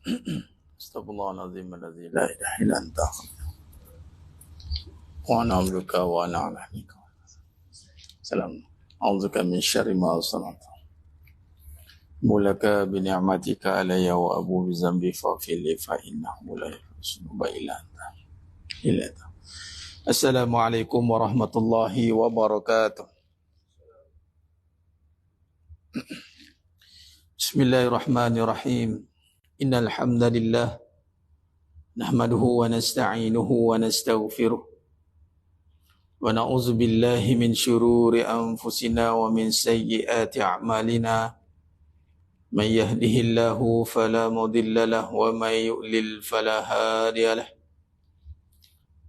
Astaghfirullahaladzim alladzi la ilaha illa anta wa na'buduka wa na'lamuka. Salam. A'udzubika min syarri ma sana'tu. Mulaka bi ni'matika alayya wa abu bi zambi faghfir li fa innahu la yaghfiru illa anta. Assalamualaikum warahmatullahi wabarakatuh. Bismillahirrahmanirrahim. Innal hamdalillah nahmaduhu wa nasta'inuhu wa nastaghfiruh wa na'udzu billahi min syururi anfusina wa min sayyiati a'malina. May yahdihillahu fala mudilla lahu wa may yudlil fala hadiya lahu.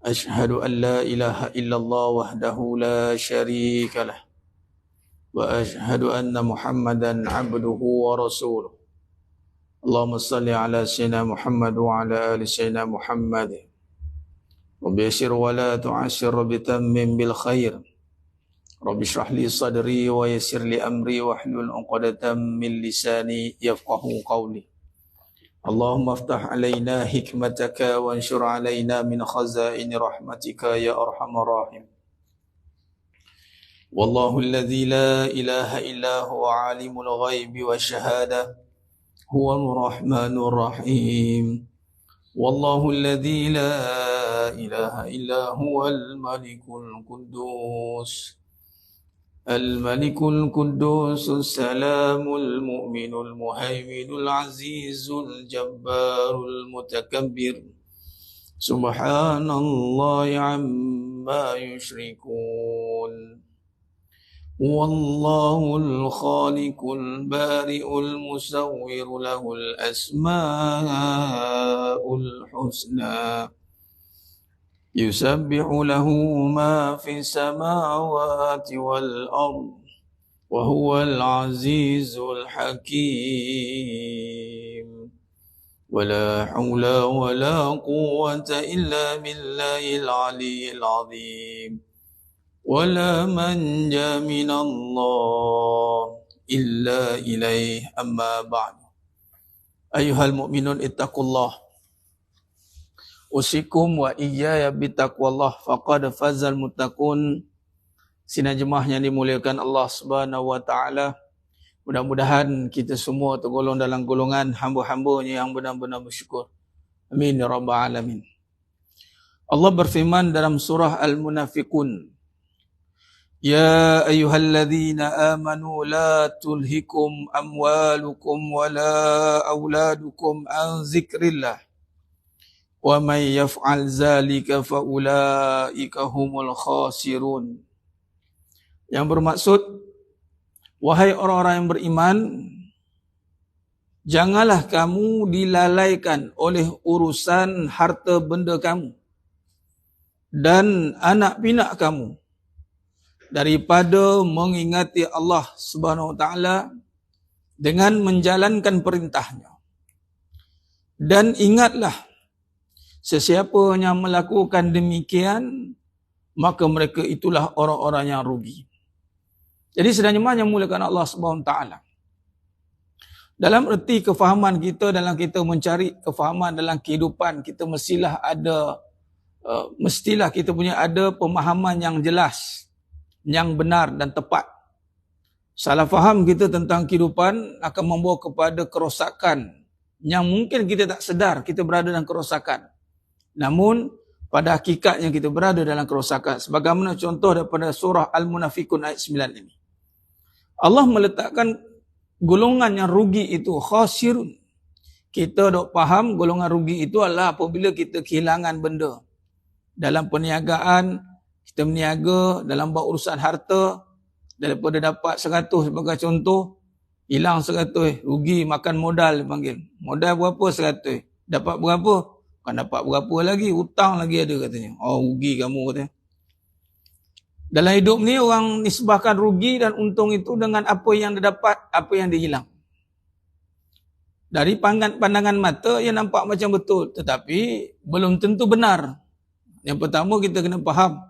Ashhadu an la ilaha illallah wahdahu la syarika lah wa ashhadu anna Muhammadan abduhu wa rasuluh. Allahumma salli ala sayyidina Muhammad wa ala ali sayyidina Muhammad. Rabbi yassir wa la tu'assir bitammim bil khair. Rabbi shrah li sadri wa yassir li amri wa hlul 'uqdatam min lisani yafqahu qawli. Allahumma aftah alaina hikmataka wa anshur alaina min khazaini rahmatika ya arhamar rahim. Wallahu alladhi la ilaha illa huwa alimul ghaibi wa syahada huwal rahmanur rahim. Wallahu alladhi la ilaha illa huwal malikul quddus. Al-malikul quddus salamul mu'minul muhaiminul azizul jabbarul mutakabbir. Subhanallahi amma yushrikun. Wallahul khaliqul bari'ul musawwir lahul asma'ul husna. Yusabbihu lahu ma fis samawati wal ard wa huwal azizul hakim. Wala haula wala quwwata illa billahil aliyyil azim. Wala manja minallah illa ilaih amma ba'du. Ayuhal mu'minun ittaqullah. Usikum wa iyaya bitaqwallah faqad fazal muttaqun. Sidang jemaah yang dimuliakan Allah Subhanahu wa taala, mudah-mudahan kita semua tergolong dalam golongan hamba-hambanya yang benar-benar bersyukur. Amin ya rabbal alamin. Allah berfirman dalam surah Al-Munafiqun, Ya ayyuhalladzina amanu la tulhikum amwalukum wala auladukum an zikrillah wa may yaf'al zalika fa ulaika humul khasirun. Yang bermaksud, wahai orang-orang yang beriman, janganlah kamu dilalaikan oleh urusan harta benda kamu dan anak pinak kamu daripada mengingati Allah Subhanahu wa taala dengan menjalankan perintahnya. Dan ingatlah, sesiapa yang melakukan demikian, maka mereka itulah orang-orang yang rugi. Jadi sedang jemaah yang muliakan Allah Subhanahu wa taala, dalam erti kefahaman kita, dalam kita mencari kefahaman dalam kehidupan, kita mestilah kita punya ada pemahaman yang jelas, yang benar dan tepat. Salah faham kita tentang kehidupan akan membawa kepada kerosakan yang mungkin kita tak sedar kita berada dalam kerosakan. Namun pada hakikatnya kita berada dalam kerosakan. Sebagaimana contoh daripada surah Al-Munafiqun ayat 9 ini. Allah meletakkan golongan yang rugi itu khasirun. Kita dok faham golongan rugi itu adalah apabila kita kehilangan benda. Dalam perniagaan, kita meniaga dalam bab urusan harta, daripada dapat 100 sebagai contoh, hilang 100, rugi makan modal dipanggil. Modal berapa? 100. Dapat berapa? Bukan dapat berapa lagi, hutang lagi ada katanya. Oh, rugi kamu katanya. Dalam hidup ni orang nisbahkan rugi dan untung itu dengan apa yang dia dapat, apa yang dia hilang. Dari pandangan mata ia nampak macam betul, tetapi belum tentu benar. Yang pertama kita kena faham,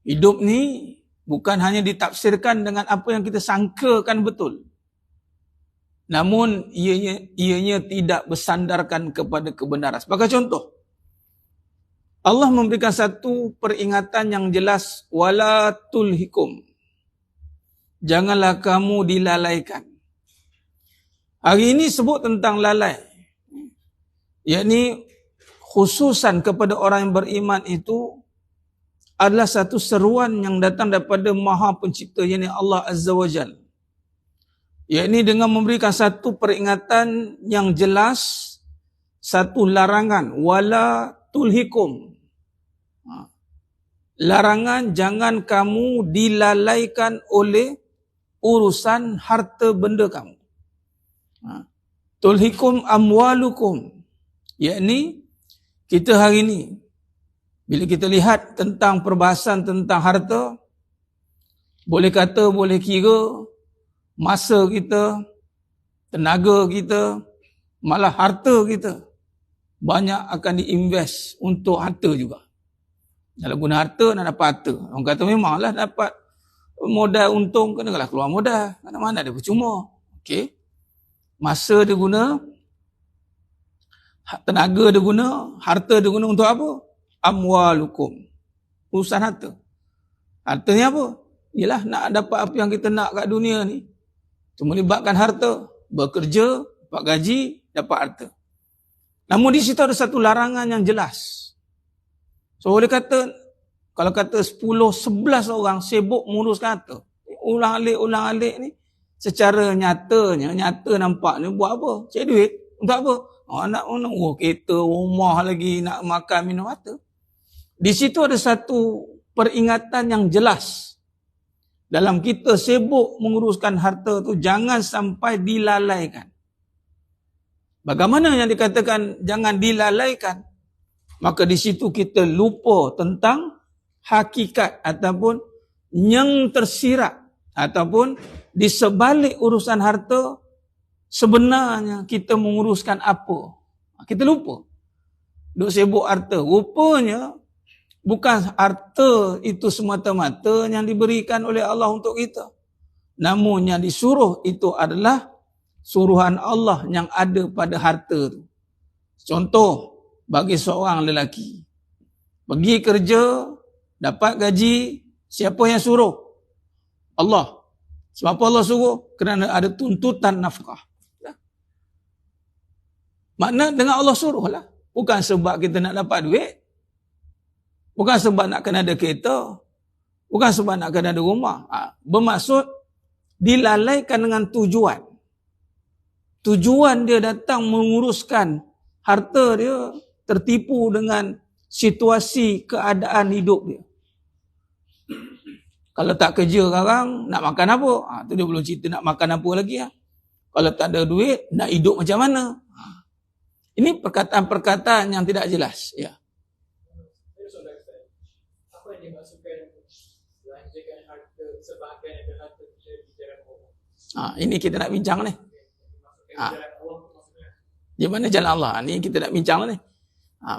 hidup ni bukan hanya ditafsirkan dengan apa yang kita sangkakan betul. namun ianya tidak bersandarkan kepada kebenaran. Sebagai contoh, Allah memberikan satu peringatan yang jelas, wala tulhikum. Janganlah kamu dilalaikan. Hari ini sebut tentang lalai. Yakni khususan kepada orang yang beriman itu adalah satu seruan yang datang daripada Maha Pencipta, yakni Allah Azza wa Jalla. Yakni dengan memberikan satu peringatan yang jelas, satu larangan, wala tulhikum. Larangan jangan kamu dilalaikan oleh urusan harta benda kamu. Tulhikum amwalukum. Yakni kita hari ini bila kita lihat tentang perbahasan tentang harta, boleh kata, boleh kira masa kita, tenaga kita, malah harta kita banyak akan diinvest untuk harta juga. Kalau guna harta, nak dapat harta. Orang kata memanglah dapat modal untung, kenalah keluar modal. Mana-mana dia percuma. Okey. Masa dia guna, tenaga dia guna, harta dia guna untuk apa? Amwalukum. Urusan harta. Harta ni apa? Yalah nak dapat apa yang kita nak kat dunia ni. Cuma melibatkan harta, bekerja, dapat gaji, dapat harta. Namun di situ ada satu larangan yang jelas. So dia kata, kalau kata 10-11 orang sibuk menguruskan harta, ulang alik ni, secara nyata nampaknya buat apa? Cari duit. Untuk apa? Nak kereta, rumah lagi, nak makan, minum harta. Di situ ada satu peringatan yang jelas. Dalam kita sibuk menguruskan harta tu, jangan sampai dilalaikan. Bagaimana yang dikatakan jangan dilalaikan? Maka di situ kita lupa tentang hakikat ataupun yang tersirat ataupun di sebalik urusan harta sebenarnya kita menguruskan apa. Kita lupa. Duk sibuk harta. Rupanya bukan harta itu semata-mata yang diberikan oleh Allah untuk kita. Namun yang disuruh itu adalah suruhan Allah yang ada pada harta itu. Contoh, bagi seorang lelaki, pergi kerja, dapat gaji, siapa yang suruh? Allah. Sebab apa Allah suruh? Kerana ada tuntutan nafkah. Makna dengan Allah suruh lah. Bukan sebab kita nak dapat duit. Bukan sebab nak kena ada kereta. Bukan sebab nak kena ada rumah. Bermaksud dilalaikan dengan tujuan. Tujuan dia datang menguruskan harta dia, tertipu dengan situasi keadaan hidup dia. Kalau tak kerja sekarang, nak makan apa? Tu dia belum cerita nak makan apa lagi. Kalau tak ada duit, nak hidup macam mana? Ini perkataan-perkataan yang tidak jelas. Ya. Apa yang dimaksudkan belanjakan harta sebahagian dari harta di jalan Allah? Ini kita nak bincang ni. Di mana jalan Allah? Ni kita nak bincang ni.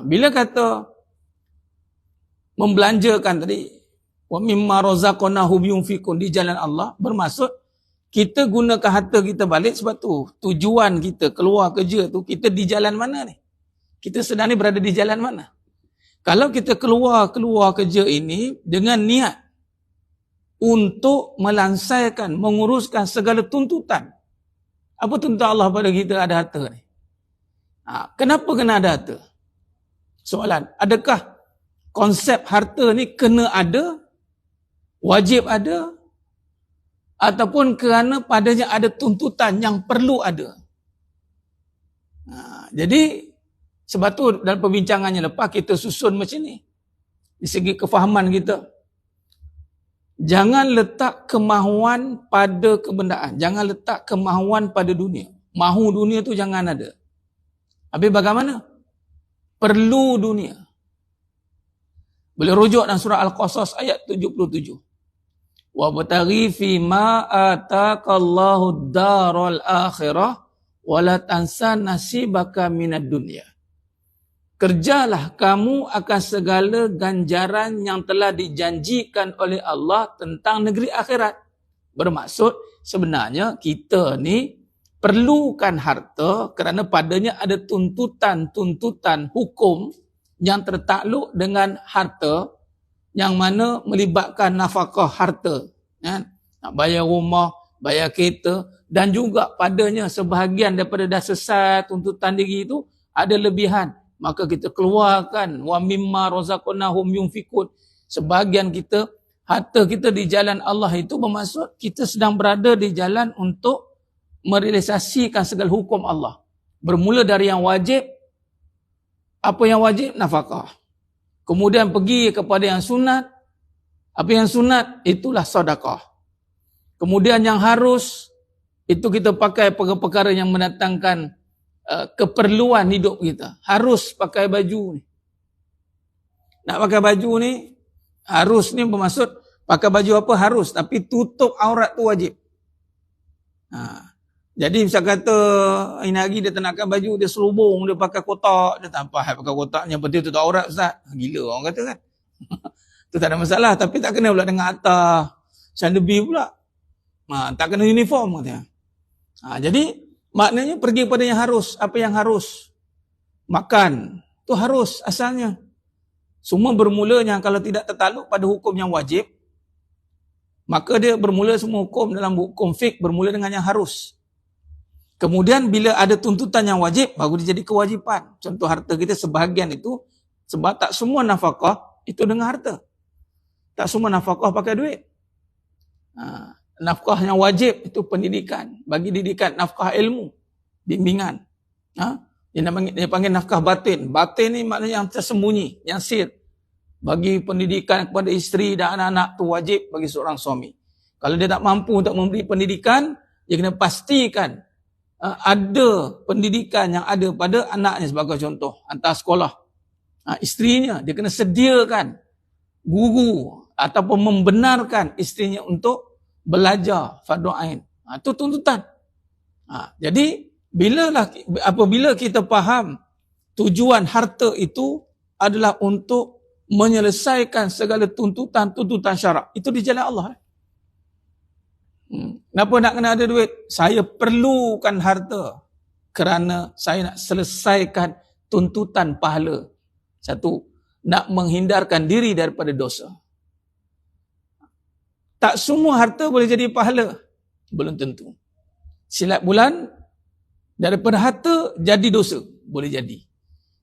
Bila kata membelanjakan tadi, wa mimma razaqnahum yunfiqun, di jalan Allah, bermaksud kita gunakan harta kita balik sebab tu tujuan kita keluar kerja tu, kita di jalan mana ni? Kita sedang ni berada di jalan mana? Kalau kita keluar kerja ini dengan niat untuk melansaikan, menguruskan segala tuntutan. Apa tuntutan Allah pada kita ada harta ni? Kenapa kena ada harta? Soalan, adakah konsep harta ni kena ada, wajib ada, ataupun kerana padanya ada tuntutan yang perlu ada? Jadi, sebab tu dalam perbincangannya lepas kita susun macam ni. Di segi kefahaman kita. Jangan letak kemahuan pada kebendaan. Jangan letak kemahuan pada dunia. Mahu dunia tu jangan ada. Habis bagaimana? Perlu dunia. Boleh rujuk dalam surah Al-Qasas ayat 77. Wa bataghi fi ma ataqallahu ad-daral akhirah wa la tansa nasibaka minad dunya. Kerjalah kamu akan segala ganjaran yang telah dijanjikan oleh Allah tentang negeri akhirat. Bermaksud sebenarnya kita ni perlukan harta kerana padanya ada tuntutan-tuntutan hukum yang tertakluk dengan harta, yang mana melibatkan nafkah harta, kan? Nak bayar rumah, bayar kereta, dan juga padanya sebahagian daripada dah selesai tuntutan diri itu ada lebihan, maka kita keluarkan wa mimma razaqnahum yunfikun. Sebahagian kita, harta kita di jalan Allah itu bermaksud kita sedang berada di jalan untuk merealisasikan segala hukum Allah. Bermula dari yang wajib. Apa yang wajib? Nafkah. Kemudian pergi kepada yang sunat. Apa yang sunat? Itulah sedekah. Kemudian yang harus, itu kita pakai perkara-perkara yang mendatangkan keperluan hidup kita. Harus pakai baju ni. Nak pakai baju ni, harus ni bermaksud pakai baju apa? Harus. Tapi tutup aurat tu wajib. Jadi misal kata ini hari dia tak nakkan baju, dia selubung, dia pakai kotak, dia tak apa pakai kotak, yang penting tutup aurat Ustaz. Gila orang kata kan. Tu tak ada masalah, tapi tak kena pula dengan atas sandabi pula. Tak kena uniform katanya. Jadi maknanya pergi pada yang harus. Apa yang harus? Makan. Tu harus asalnya. Semua bermulanya kalau tidak tertakluk pada hukum yang wajib, maka dia bermula semua hukum dalam hukum fiqh bermula dengan yang harus. Kemudian bila ada tuntutan yang wajib, baru dia jadi kewajipan. Contoh harta kita sebahagian itu, sebab tak semua nafkah itu dengan harta. Tak semua nafkah pakai duit. Nafkah yang wajib itu pendidikan. Bagi didikan, nafkah ilmu, bimbingan. Dia panggil nafkah batin. Batin ni maknanya yang tersembunyi, yang sir. Bagi pendidikan kepada isteri dan anak-anak tu wajib bagi seorang suami. Kalau dia tak mampu untuk memberi pendidikan, dia kena pastikan ada pendidikan yang ada pada anaknya sebagai contoh. Hantar sekolah. Isterinya, dia kena sediakan guru ataupun membenarkan isterinya untuk belajar fardu ain. Itu tuntutan. Jadi apabila kita faham tujuan harta itu adalah untuk menyelesaikan segala tuntutan-tuntutan syarak, itu di jalan Allah. Kenapa nak kena ada duit? Saya perlukan harta kerana saya nak selesaikan tuntutan pahala. Satu, nak menghindarkan diri daripada dosa. Tak semua harta boleh jadi pahala. Belum tentu. Silat bulan, daripada harta jadi dosa. Boleh jadi.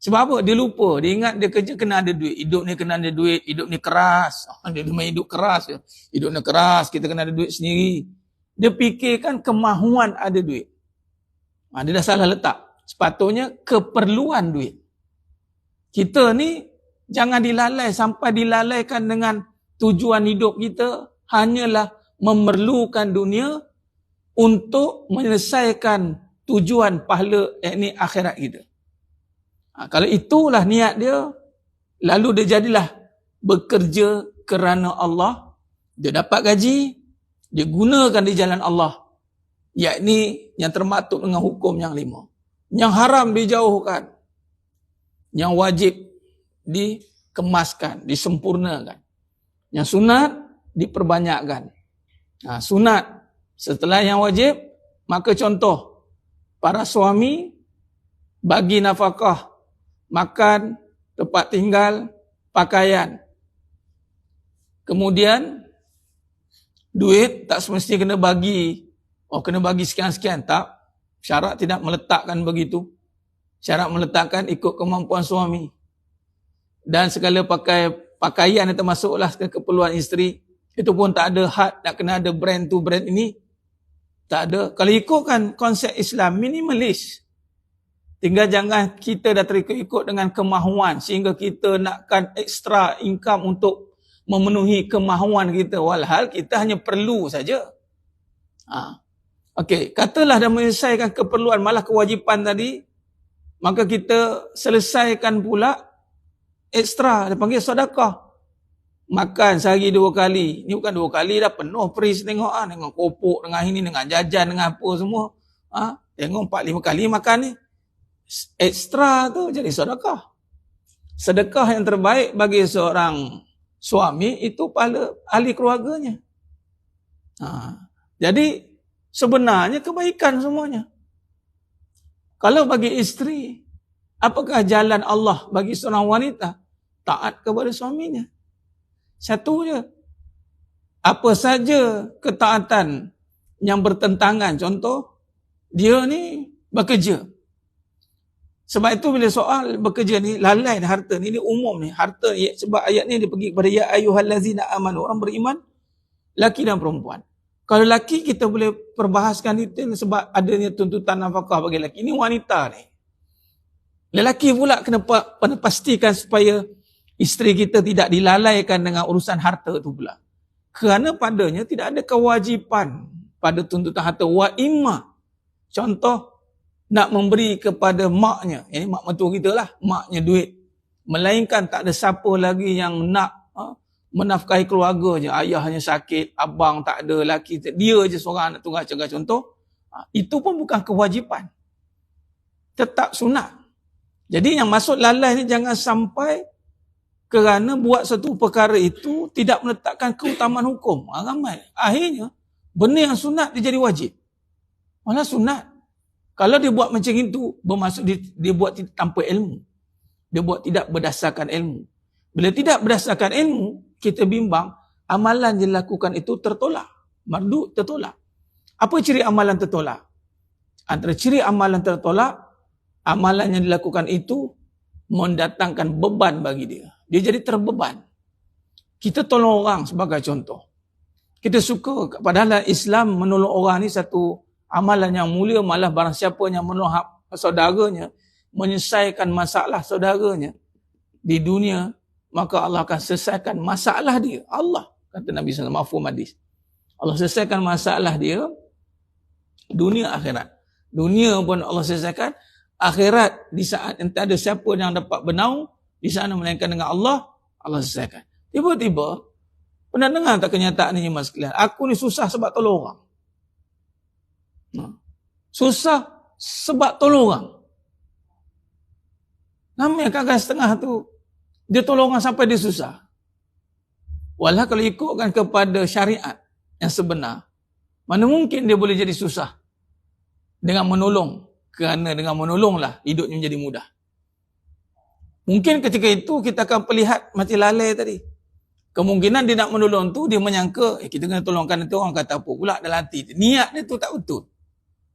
Sebab apa? Dia lupa. Dia ingat dia kerja kena ada duit. Hidup ni kena ada duit. Hidup ni keras. Dia main hidup keras. Hidup ni keras. Kita kena ada duit sendiri. Dia fikirkan kemahuan ada duit. Dia dah salah letak. Sepatutnya keperluan duit. Kita ni jangan dilalai sampai dilalaikan dengan tujuan hidup kita hanyalah memerlukan dunia untuk menyelesaikan tujuan pahala, yakni akhirat kita. Kalau itulah niat dia, lalu dia jadilah bekerja kerana Allah, dia dapat gaji, dia gunakan di jalan Allah, yakni yang termaktub dengan hukum yang 5. Yang haram dijauhkan, yang wajib dikemaskan, disempurnakan. Yang sunat diperbanyakkan. Sunat setelah yang wajib, maka contoh para suami bagi nafkah, makan, tempat tinggal, pakaian. Kemudian duit tak semestinya kena bagi, kena bagi sekian-sekian, tak. Syarat tidak meletakkan begitu. Syarat meletakkan ikut kemampuan suami. Dan segala pakaian yang termasuklah keperluan isteri, itu pun tak ada had, nak kena ada brand tu brand ini. Tak ada. Kalau ikutkan konsep Islam minimalis, tinggal jangan kita dah terikut-ikut dengan kemahuan sehingga kita nakkan extra income untuk memenuhi kemahuan kita, walhal kita hanya perlu saja. Okey, katalah dah menyelesaikan keperluan, malah kewajipan tadi, maka kita selesaikan pula ekstra, dia panggil sedekah. Makan sehari 2 kali. Ni bukan 2 kali dah penuh peris tengok dengan kopok, dengan ini, dengan jajan, dengan apa semua. Tengok 4-5 kali makan ni. Ekstra tu jadi sedekah. Sedekah yang terbaik bagi seorang suami itu pahala ahli keluarganya. Jadi sebenarnya kebaikan semuanya. Kalau bagi isteri, apakah jalan Allah bagi seorang wanita? Taat kepada suaminya. Satu je. Apa saja ketaatan yang bertentangan, contoh, dia ni bekerja. Sebab itu bila soal bekerja ni, lalai harta ni umum ni. Harta, sebab ayat ni dia pergi kepada ya ayyuhallazina amanu, orang beriman, laki dan perempuan. Kalau laki kita boleh perbahaskan detail sebab adanya tuntutan nafkah bagi laki. Ini wanita ni. Lelaki pula kena pastikan supaya isteri kita tidak dilalaikan dengan urusan harta tu pula. Kerana padanya tidak ada kewajipan pada tuntutan harta. Wa imma. Contoh, nak memberi kepada maknya. Ini mak mentua kita lah. Maknya duit. Melainkan tak ada siapa lagi yang nak menafkahi keluarga je. Ayahnya sakit, abang tak ada, laki dia je seorang anak tunggal, contoh. Itu pun bukan kewajipan. Tetap sunat. Jadi yang maksud lalai ni jangan sampai kerana buat satu perkara itu tidak meletakkan keutamaan hukum. Ramai. Akhirnya, benda yang sunat dia jadi wajib. Malah sunat. Kalau dia buat macam itu, bermaksud dia buat tanpa ilmu. Dia buat tidak berdasarkan ilmu. Bila tidak berdasarkan ilmu, kita bimbang, amalan yang dilakukan itu tertolak. Mardud tertolak. Apa ciri amalan tertolak? Antara ciri amalan tertolak, amalan yang dilakukan itu mendatangkan beban bagi dia. Dia jadi terbeban. Kita tolong orang sebagai contoh. Kita suka, padahal Islam menolong orang ni satu amalan yang mulia, malah barang siapa yang menolong saudaranya, menyelesaikan masalah saudaranya di dunia, maka Allah akan selesaikan masalah dia. Allah, kata Nabi SAW, mafhum hadis. Allah selesaikan masalah dia, dunia akhirat. Dunia pun Allah selesaikan, akhirat di saat entah ada siapa yang dapat bernaung di sana melainkan dengan Allah, Allah selesaikan. Tiba-tiba, pernah dengar tak kenyataan ini mas sekalian? Aku ni susah sebab tolong orang. Susah sebab tolong orang. Namanya kadang setengah tu, dia tolong orang sampai dia susah. Walau kalau ikutkan kepada syariat yang sebenar, mana mungkin dia boleh jadi susah dengan menolong. Kerana dengan menolonglah hidupnya menjadi mudah. Mungkin ketika itu kita akan melihat macam lalai tadi. Kemungkinan dia nak menolong tu, dia menyangka, kita kena tolongkan itu, orang kata apa pula dalam hati. Niat dia tu tak betul.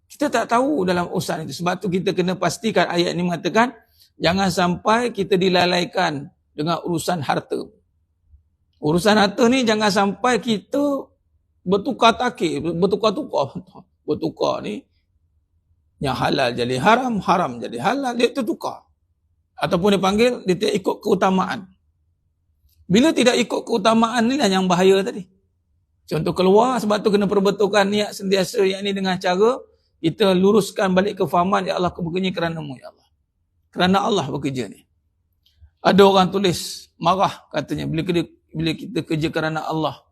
Kita tak tahu dalam urusan itu. Sebab tu kita kena pastikan ayat ini mengatakan, jangan sampai kita dilalaikan dengan urusan harta. Urusan harta ni jangan sampai kita bertukar-takir, bertukar ni, yang halal jadi haram, haram jadi halal, dia tertukar. Ataupun dia panggil, dia tidak ikut keutamaan. Bila tidak ikut keutamaan ni lah yang bahaya tadi. Contoh keluar, sebab tu kena perbetulkan niat sentiasa yang ini dengan cara, kita luruskan balik kefahaman, ya Allah aku bekerja kerana-Mu, ya Allah. Kerana Allah bekerja ni. Ada orang tulis, marah katanya, bila kita kerja kerana Allah.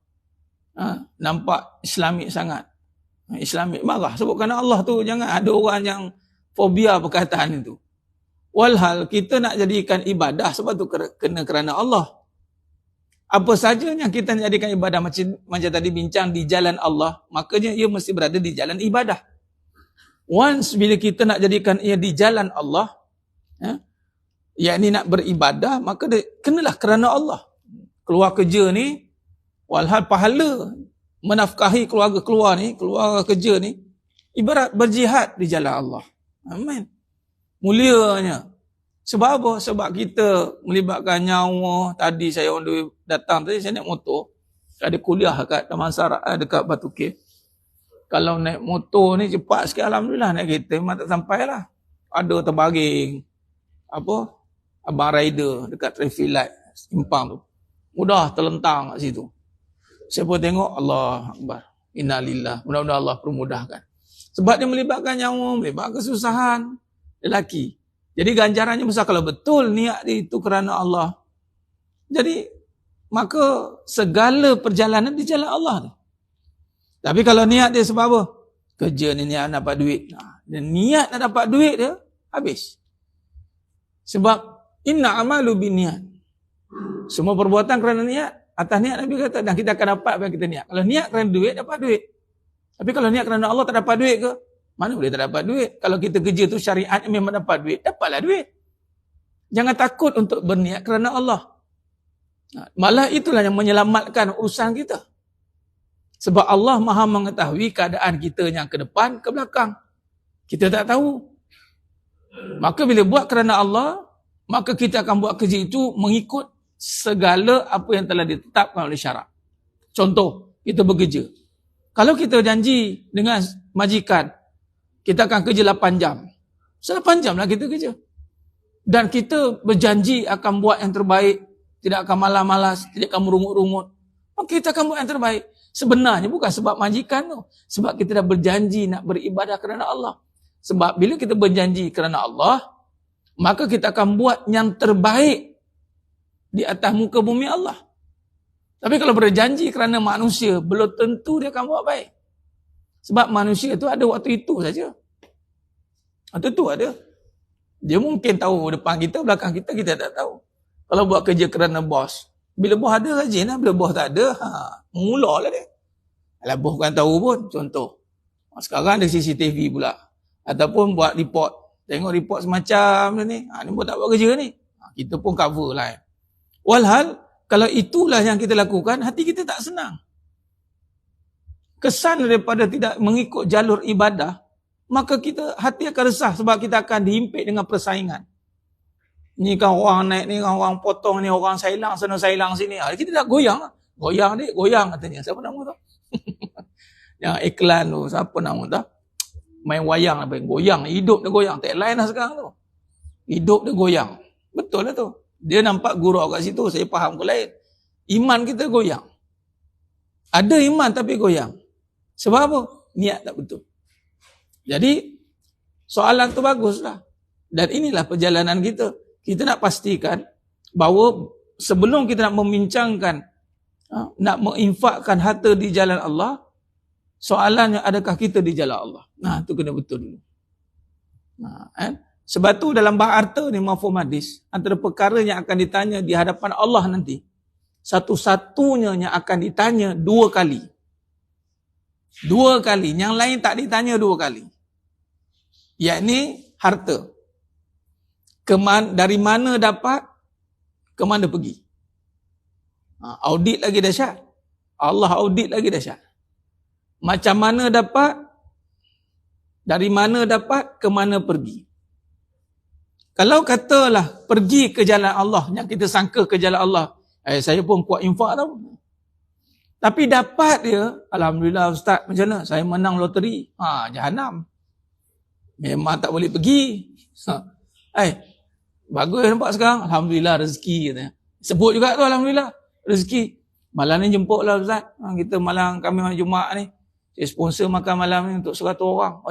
Nampak Islamik sangat. Islamik marah. Sebab kerana Allah tu, jangan ada orang yang fobia perkataan itu. Walhal kita nak jadikan ibadah sebab tu kena kerana Allah. Apa saja yang kita nak jadikan ibadah macam tadi bincang di jalan Allah, makanya ia mesti berada di jalan ibadah. Once bila kita nak jadikan ia di jalan Allah, yakni nak beribadah, maka dia kenalah kerana Allah. Keluar kerja ni, walhal pahala menafkahi keluarga keluar ni, keluarga kerja ni, ibarat berjihad di jalan Allah. Amin. Mulianya. Sebab apa? Sebab kita melibatkan nyawa. Tadi saya on the way datang tadi, saya naik motor. Ada kuliah kat Taman Sarak, dekat Batu Cave. Kalau naik motor ni cepat sikit, alhamdulillah. Naik kereta memang tak sampai lah. Ada terbaring. Abang rider dekat traffic light simpang tu. Mudah terlentang kat situ. Saya pun tengok, Allah Akbar. Innalillah. Mudah-mudahan Allah permudahkan. Sebab dia melibatkan nyawa, melibatkan kesusahan lelaki. Jadi ganjarannya besar kalau betul niat dia itu kerana Allah. Jadi maka segala perjalanan di jalan Allah tu. Tapi kalau niat dia sebab apa? Kerja ni niat nak dapat duit. Dan niat nak dapat duit dia habis. Sebab inna amalu binniat. Semua perbuatan kerana niat. Atas niat Nabi kata, dan kita akan dapat apa yang kita niat. Kalau niat kerana duit, dapat duit. Tapi kalau niat kerana Allah tak dapat duit ke? Mana boleh tak dapat duit? Kalau kita kerja tu syariat memang dapat duit, dapatlah duit. Jangan takut untuk berniat kerana Allah. Malah itulah yang menyelamatkan urusan kita. Sebab Allah Maha mengetahui keadaan kita yang ke depan, ke belakang. Kita tak tahu. Maka bila buat kerana Allah, maka kita akan buat kerja itu mengikut segala apa yang telah ditetapkan oleh syarak. Contoh, kita bekerja. Kalau kita janji dengan majikan, kita akan kerja 8 jam. 8 jam lah kita kerja. Dan kita berjanji akan buat yang terbaik, tidak akan malas-malas, tidak akan merungut-rungut. Maka kita akan buat yang terbaik. Sebenarnya bukan sebab majikan tu. Sebab kita dah berjanji nak beribadah kerana Allah. Sebab bila kita berjanji kerana Allah, maka kita akan buat yang terbaik di atas muka bumi Allah. Tapi kalau berjanji kerana manusia, belum tentu dia akan buat baik. Sebab manusia tu ada waktu itu saja. Waktu itu ada. Dia mungkin tahu depan kita, belakang kita, kita tak tahu. Kalau buat kerja kerana bos, bila bos ada rajin lah, bila bos tak ada, mula lah dia. Alah bos bukan tahu pun, contoh. Sekarang ada CCTV pula. Ataupun buat report. Tengok report semacam ni. Ni pun tak buat kerja ni. Kita pun cover lah. Walhal, kalau itulah yang kita lakukan, hati kita tak senang. Kesan daripada tidak mengikut jalur ibadah, maka kita hati akan resah sebab kita akan dihimpit dengan persaingan. Ni kan orang naik ni, kan orang potong ni, orang sailang sana, sailang sini. Kita dah goyang lah. Goyang ni, goyang katanya. Siapa nama tu? Yang iklan tu, siapa nama tu? Main wayang apa? Goyang, hidup dia goyang. Tagline lah sekarang tu. Hidup dia goyang. Betul lah tu. Dia nampak gurau kat situ, saya faham ke lain. Iman kita goyang. Ada iman tapi goyang. Sebab apa? Niat tak betul. Jadi, soalan tu baguslah. Dan inilah perjalanan kita. Kita nak pastikan bahawa sebelum kita nak membincangkan, nak menginfakkan harta di jalan Allah, soalannya adakah kita di jalan Allah? Nah, itu kena betul dulu. Sebab tu dalam bab harta ni mafhum hadis, antara perkara yang akan ditanya di hadapan Allah nanti, satu-satunya yang akan ditanya 2 kali. 2 kali, yang lain tak ditanya 2 kali. Yakni harta. Dari mana dapat, ke mana pergi. Audit lagi dahsyat. Allah audit lagi dahsyat. Macam mana dapat, dari mana dapat, ke mana pergi. Kalau katalah pergi ke jalan Allah, yang kita sangka ke jalan Allah, saya pun kuat infak tau. Tapi dapat dia, alhamdulillah ustaz, macam mana? Saya menang loteri. Jahanam. Memang tak boleh pergi. Bagus nampak sekarang. Alhamdulillah rezeki katanya. Sebut juga tu alhamdulillah rezeki. Malam ni jemputlah ustaz. Kita malam kami malam Jumaat ni. Saya sponsor makan malam ni untuk 100 orang.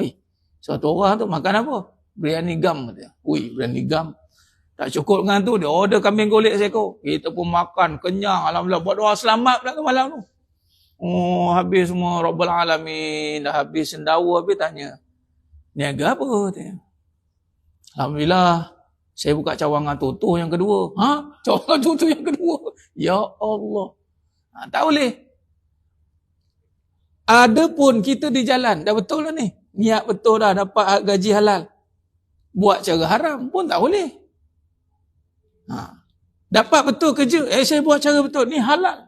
100 orang tu makan apa? Biryani gam katanya. Biryani gam. Tak cukup dengan tu, dia order kambing golek seekor. Kita pun makan, kenyang. Alhamdulillah, buat doa selamat pula ke malam tu. Habis semua Rabbul Alamin. Dah habis sendawa, habis tanya. Niaga apa? Tanya. Alhamdulillah, saya buka cawangan Toto yang kedua. Cawangan Toto yang kedua? Ya Allah. Tak boleh. Ada pun kita di jalan, dah betul lah ni. Niat betul dah, dapat gaji halal. Buat cara haram pun tak boleh. Dapat betul kerja, saya buat cara betul, ni halal.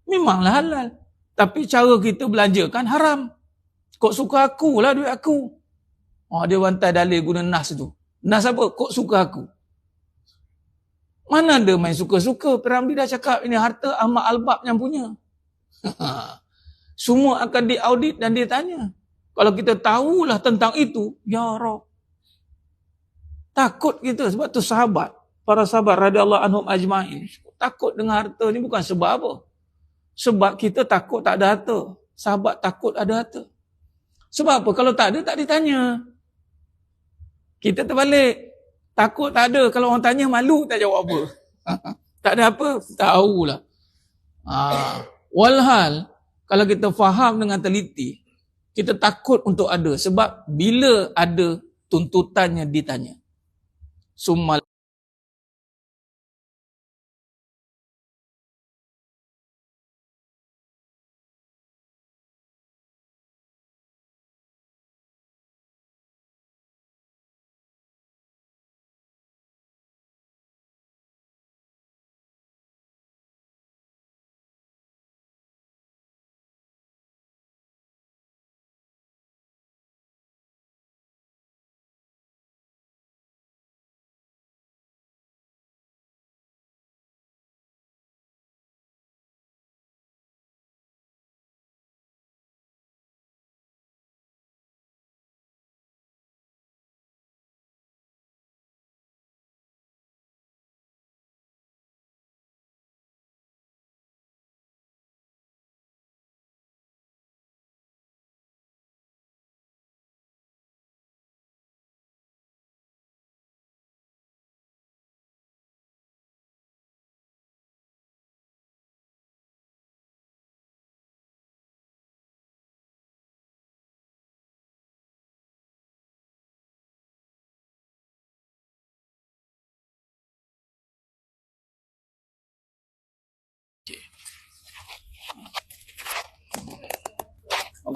Memanglah halal. Tapi cara kita belanjakan haram. Kok suka aku lah duit aku. Dia bantai dalil guna nas tu. Nas apa? Kok suka aku. Mana ada main suka-suka. Piramli dah cakap ini harta Ahmad Albab yang punya. Semua akan diaudit dan ditanya. Kalau kita tahulah tentang itu, ya Rabb. Takut kita sebab tu sahabat. Para sahabat radhiyallahu anhum ajma'in. Takut dengan harta ni bukan sebab apa. Sebab kita takut tak ada harta. Sahabat takut ada harta. Sebab apa? Kalau tak ada, tak ditanya. Kita terbalik. Takut tak ada. Kalau orang tanya, malu tak jawab apa. Tak ada apa? Tahulah. Walhal, kalau kita faham dengan teliti, kita takut untuk ada. Sebab bila ada, tuntutannya ditanya. Summal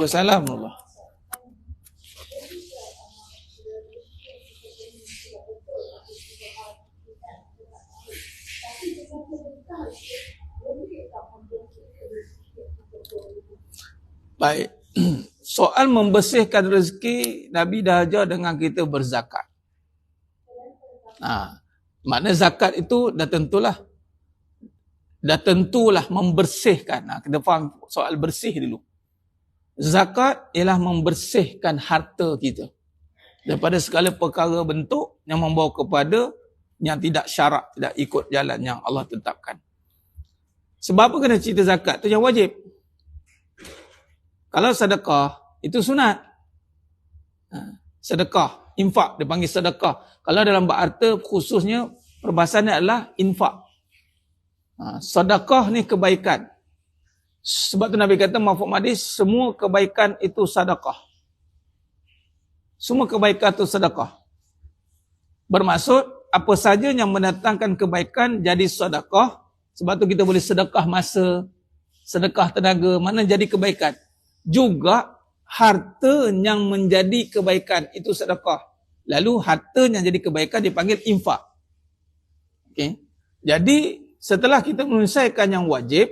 Waalaikumsalam Allah. Baik. Soal membersihkan rezeki, Nabi dah ajar dengan kita berzakat. Makna zakat itu dah tentulah membersihkan. Kita faham soal bersih dulu. Zakat ialah membersihkan harta kita daripada segala perkara bentuk yang membawa kepada yang tidak syarak, tidak ikut jalan yang Allah tetapkan. Sebab apa kena cerita zakat? Itu yang wajib. Kalau sedekah, itu sunat. Sedekah, infak, dia panggil sedekah. Kalau dalam bahasa khususnya, perbahasannya adalah infak. Sedekah ni kebaikan. Sebab tu Nabi kata, mafhum hadis, semua kebaikan itu sedekah. Semua kebaikan itu sedekah. Bermaksud, apa saja yang mendatangkan kebaikan jadi sedekah. Sebab tu kita boleh sedekah masa, sedekah tenaga, mana jadi kebaikan. Juga harta yang menjadi kebaikan itu sedekah. Lalu harta yang jadi kebaikan dipanggil infak. Okey. Jadi setelah kita menyelesaikan yang wajib,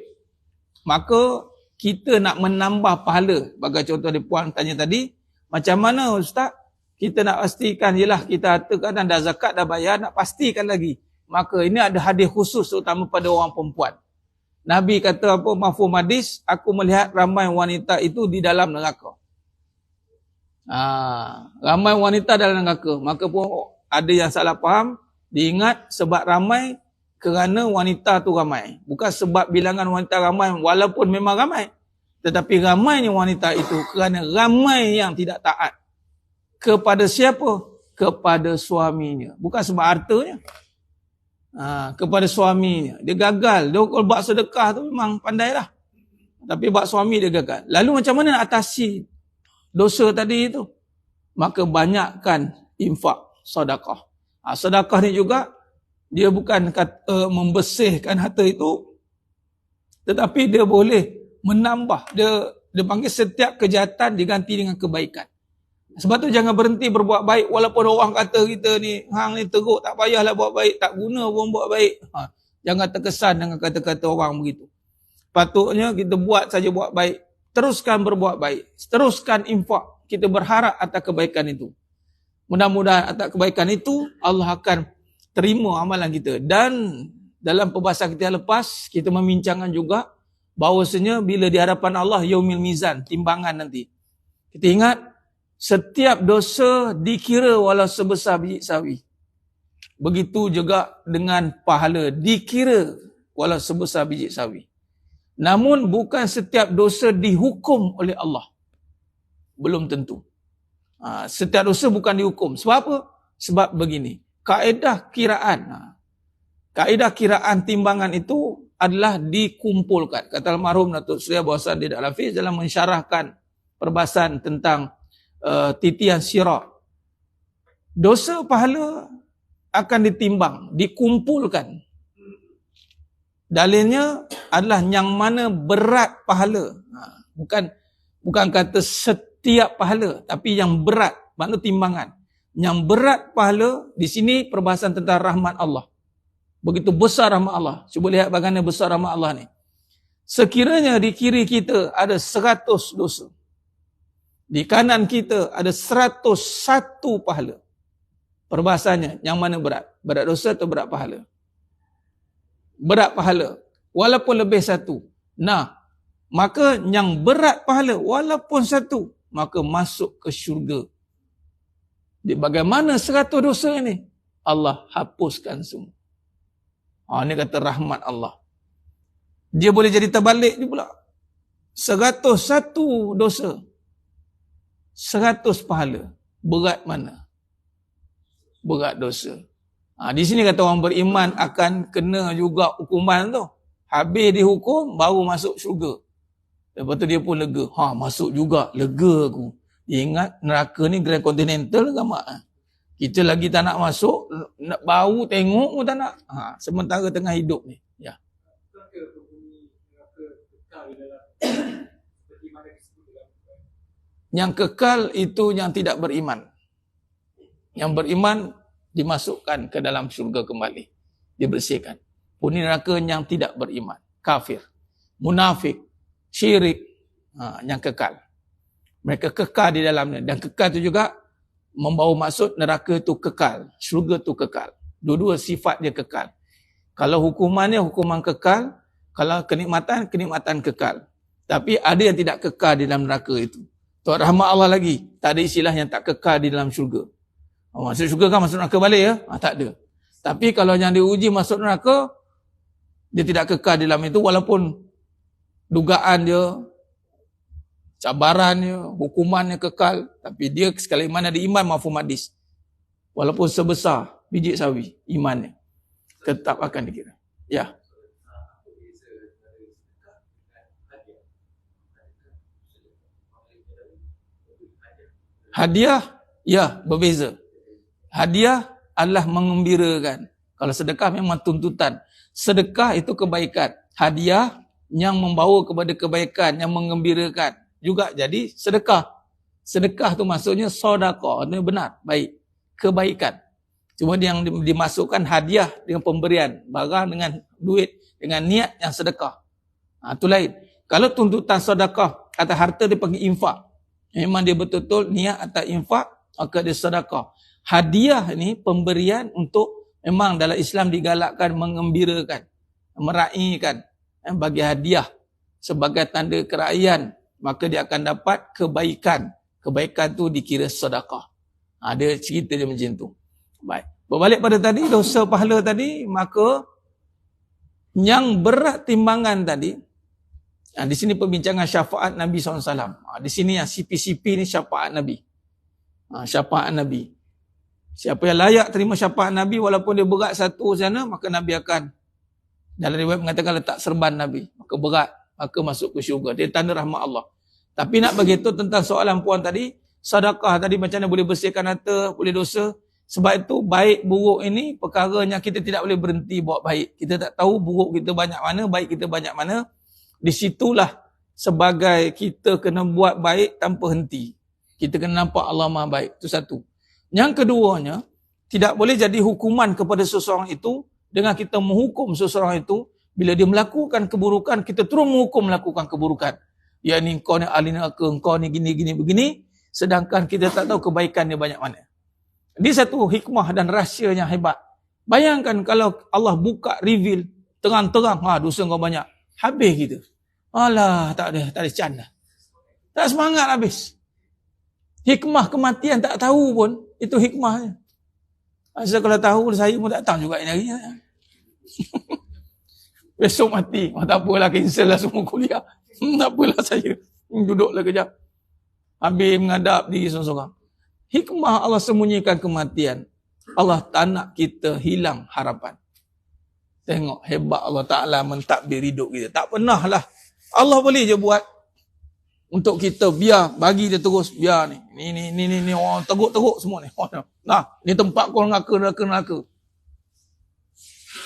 maka kita nak menambah pahala. Bagi contoh dia puan tanya tadi, macam mana ustaz? Kita nak pastikan, yelah kita harta kadang dah zakat dah bayar, nak pastikan lagi. Maka ini ada hadiah khusus terutama pada orang perempuan. Nabi kata apa, mafhum hadis, aku melihat ramai wanita itu di dalam neraka. Ramai wanita dalam neraka. Maka pun ada yang salah faham, diingat sebab ramai kerana wanita tu ramai. Bukan sebab bilangan wanita ramai walaupun memang ramai. Tetapi ramainya wanita itu kerana ramai yang tidak taat. Kepada siapa? Kepada suaminya. Bukan sebab hartanya. Kepada suaminya. Dia gagal. Dia kalau buat sedekah tu memang pandai lah. Tapi buat suami dia gagal. Lalu macam mana nak atasi dosa tadi itu? Maka banyakkan infak, sedekah. Sedekah ni juga, dia bukan kata membersihkan harta itu, tetapi dia boleh menambah. Dia panggil setiap kejahatan diganti dengan kebaikan. Sebab tu jangan berhenti berbuat baik walaupun orang kata kita ni, hang ni teruk, tak payahlah buat baik, tak guna pun buat baik. Jangan terkesan dengan kata-kata orang begitu. Patutnya kita buat saja buat baik. Teruskan berbuat baik. Teruskan infak. Kita berharap atas kebaikan itu. Mudah-mudahan atas kebaikan itu Allah akan terima amalan kita. Dan dalam perbahasan kita yang lepas, kita membincangkan juga bahawasanya bila di hadapan Allah yaumil mizan, timbangan nanti. Kita ingat setiap dosa dikira walau sebesar biji sawi. Begitu juga dengan pahala, dikira walau sebesar biji sawi. Namun bukan setiap dosa dihukum oleh Allah. Belum tentu. Setiap dosa bukan dihukum. Sebab apa? Sebab begini. Kaedah kiraan timbangan itu adalah dikumpulkan. Kata almarhum Datuk Seri Bahwasan di dalam Hafiz dalam mensyarahkan perbahasan tentang titian sirat. Dosa pahala akan ditimbang, dikumpulkan. Dalilnya adalah yang mana berat pahala. Bukan kata setiap pahala, tapi yang berat, makna timbangan. Yang berat pahala, di sini perbahasan tentang rahmat Allah. Begitu besar rahmat Allah. Cuba lihat bagaimana besar rahmat Allah ni. Sekiranya di kiri kita ada 100 dosa. Di kanan kita ada 101 pahala. Perbahasannya, yang mana berat? Berat dosa atau berat pahala? Berat pahala. Walaupun lebih satu. Maka yang berat pahala, walaupun satu, maka masuk ke syurga. Bagaimana 100 dosa ini? Allah hapuskan semua. Ini kata rahmat Allah. Dia boleh jadi terbalik dia pula. 101 dosa. 100 pahala. Berat mana? Berat dosa. Di sini kata orang beriman akan kena juga hukuman tu. Habis dihukum, baru masuk syurga. Lepas tu dia pun lega. Masuk juga. Lega aku. Dia ingat neraka ni Grand Continental ke mak? Kita lagi tak nak masuk, nak bau tengok pun tak nak. Sementara tengah hidup ni. Ya. Neraka berbunyi, neraka kekal di dalam seperti mana disebut dalam Yang kekal itu yang tidak beriman. Yang beriman dimasukkan ke dalam syurga kembali. Dibersihkan. Penghuni neraka yang tidak beriman. Kafir. Munafik. Syirik. Yang kekal. Mereka kekal di dalamnya. Dan kekal itu juga membawa maksud neraka itu kekal. Syurga itu kekal. Dua-dua sifat dia kekal. Kalau hukumannya hukuman kekal. Kalau kenikmatan, kenikmatan kekal. Tapi ada yang tidak kekal di dalam neraka itu. Tuan rahmat Allah lagi. Tak ada istilah yang tak kekal di dalam syurga. Masuk syurga kan masuk neraka balik ya? Tak ada. Tapi kalau yang diuji masuk neraka, dia tidak kekal di dalam itu walaupun dugaan dia, cabarannya, hukumannya kekal. Tapi dia sekali mana ada iman mafhum hadis. Walaupun sebesar biji sawi, imannya tetap akan dikira. Ya. Hadiah, ya, berbeza. Hadiah adalah mengembirakan. Kalau sedekah memang tuntutan. Sedekah itu kebaikan. Hadiah yang membawa kepada kebaikan, yang mengembirakan. Juga jadi sedekah. Sedekah tu maksudnya sedekah. Itu benar, baik. Kebaikan. Cuma yang dimasukkan hadiah dengan pemberian. Barang dengan duit, dengan niat yang sedekah. Itu lain. Kalau tuntutan sedekah atau harta dia panggil infak. Memang dia betul-betul niat atau infak, maka dia sedekah. Hadiah ni pemberian untuk memang dalam Islam digalakkan mengembirakan, meraihkan, bagi hadiah sebagai tanda keraian, maka dia akan dapat kebaikan. Kebaikan tu dikira sedekah. Ada cerita dia macam tu. Baik. Berbalik pada tadi, dosa pahala tadi, maka yang berat timbangan tadi, di sini perbincangan syafaat Nabi SAW. Di sini yang CP-CP ni syafaat Nabi. Syafaat Nabi. Siapa yang layak terima syafaat Nabi walaupun dia berat satu sana, maka Nabi akan, dalam riwayat mengatakan letak serban Nabi. Maka berat, maka masuk ke syurga. Dia tanda rahmat Allah. Tapi nak begitu tentang soalan puan tadi, sedekah tadi macam mana boleh bersihkan harta, boleh dosa. Sebab itu baik buruk ini perkaranya kita tidak boleh berhenti buat baik. Kita tak tahu buruk kita banyak mana, baik kita banyak mana. Di situlah sebagai kita kena buat baik tanpa henti. Kita kena nampak Allah Maha baik. Itu satu. Yang keduanya, tidak boleh jadi hukuman kepada seseorang itu dengan kita menghukum seseorang itu bila dia melakukan keburukan, kita terus menghukum melakukan keburukan. Ya ni kau ni ahli neraka, kau ni gini begini, sedangkan kita tak tahu kebaikan dia banyak mana. Ini satu hikmah dan rahsia yang hebat. Bayangkan kalau Allah buka reveal terang-terang, dosa kau banyak. Habis kita. Alah, tak ada canda. Tak semangat habis. Hikmah kematian tak tahu pun, itu hikmahnya. Asal kalau tahu, saya pun tak datang juga ini hari. Besok mati. Tak apalah, cancel lah semua kuliah. Tak apalah saya. Duduklah kejap. Habis menghadap diri seorang-seorang. Hikmah Allah sembunyikan kematian. Allah tak nak kita hilang harapan. Tengok hebat Allah Ta'ala mentadbir hidup kita. Tak pernah lah. Allah boleh je buat untuk kita, biar bagi dia terus, biar ni orang teruk-teruk semua ni. Nah, ni tempat kau neraka.